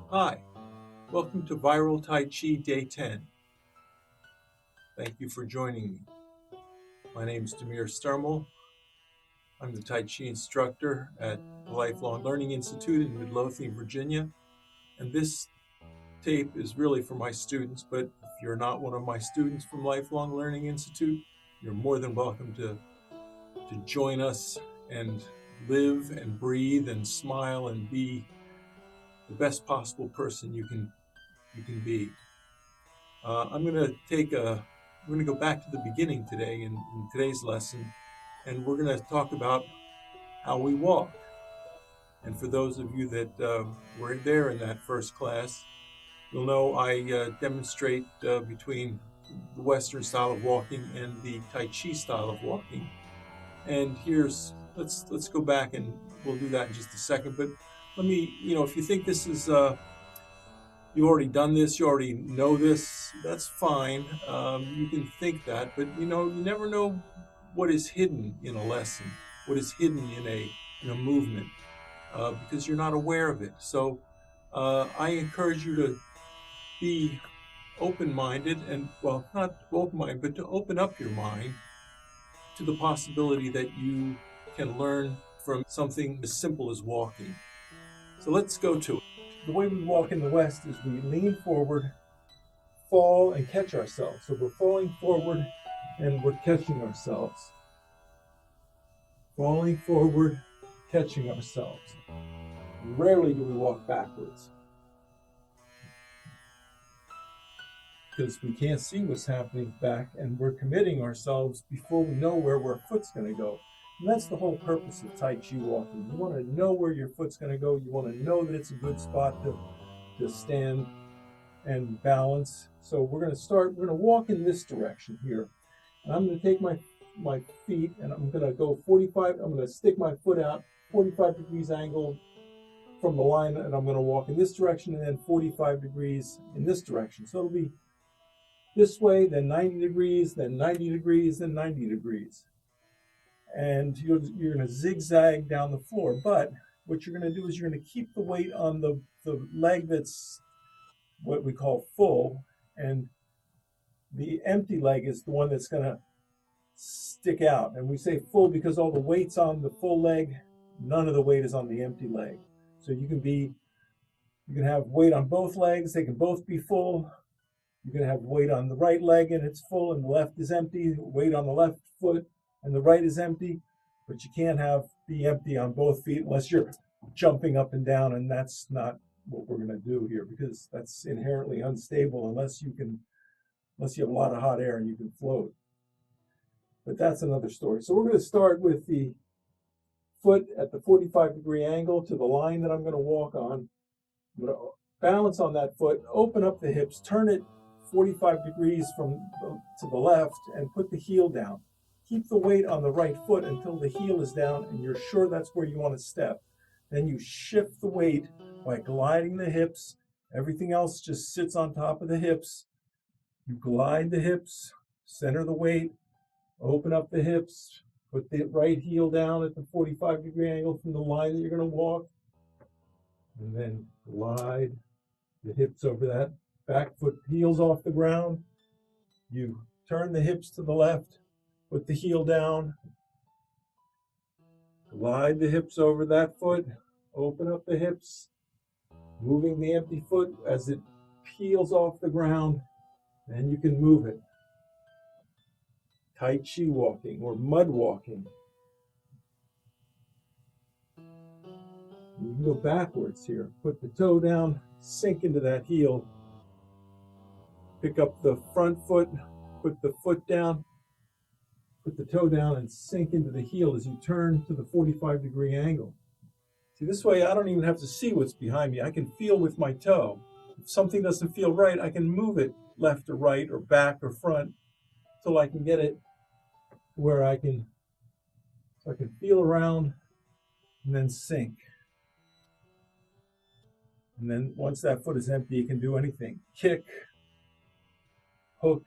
Hi, welcome to Viral Tai Chi Day 10. Thank you for joining me. My name is Damir Strmel. I'm the Tai Chi instructor at the Lifelong Learning Institute in Midlothian, Virginia. And this tape is really for my students, but if you're not one of my students from Lifelong Learning Institute, you're more than welcome to join us and live and breathe and smile and be the best possible person you can be. I'm going to go back to the beginning today in today's lesson, and we're going to talk about how we walk. And for those of you that were there in that first class, you'll know I demonstrate between the Western style of walking and the Tai Chi style of walking. And let's go back, and we'll do that in just a second. But let me, if you think this is you've already done this, you already know this, that's fine. You can think that, but you never know what is hidden in a lesson, what is hidden in a movement, because you're not aware of it. So I encourage you to be open-minded, and well, not open-minded, but to open up your mind to the possibility that you can learn from something as simple as walking. So let's go to it. The way we walk in the West is we lean forward, fall, and catch ourselves. So we're falling forward and we're catching ourselves. Falling forward, catching ourselves. Rarely do we walk backwards, because we can't see what's happening back, and we're committing ourselves before we know where our foot's going to go. And that's the whole purpose of Tai Chi walking. You want to know where your foot's going to go. You want to know that it's a good spot to stand and balance. So we're going to walk in this direction here. And I'm going to take my feet, and I'm going to go 45. I'm going to stick my foot out 45 degrees angle from the line, and I'm going to walk in this direction, and then 45 degrees in this direction. So it'll be this way, then 90 degrees, then 90 degrees, then 90 degrees. And you're going to zigzag down the floor. But what you're going to do is you're going to keep the weight on the leg that's what we call full, and the empty leg is the one that's going to stick out. And we say full because all the weight's on the full leg, none of the weight is on the empty leg. So you can have weight on both legs, they can both be full. You can have weight on the right leg and it's full and the left is empty, weight on the left foot and the right is empty, but you can't be empty on both feet unless you're jumping up and down, and that's not what we're going to do here, because that's inherently unstable unless you have a lot of hot air and you can float. But that's another story. So we're going to start with the foot at the 45-degree angle to the line that I'm going to walk on. I'm going to balance on that foot, open up the hips, turn it 45 degrees to the left, and put the heel down. Keep the weight on the right foot until the heel is down and you're sure that's where you want to step. Then you shift the weight by gliding the hips. Everything else just sits on top of the hips. You glide the hips, center the weight, open up the hips, put the right heel down at the 45-degree angle from the line that you're going to walk, and then glide the hips over that. Back foot heels off the ground. You turn the hips to the left, put the heel down, glide the hips over that foot, open up the hips, moving the empty foot as it peels off the ground, and you can move it. Tai Chi walking or mud walking. You can go backwards here. Put the toe down, sink into that heel. Pick up the front foot, put the foot down, put the toe down, and sink into the heel as you turn to the 45-degree angle. See, this way I don't even have to see what's behind me. I can feel with my toe. If something doesn't feel right, I can move it left or right or back or front until I can get it where I can feel around and then sink. And then once that foot is empty, you can do anything. Kick, hook,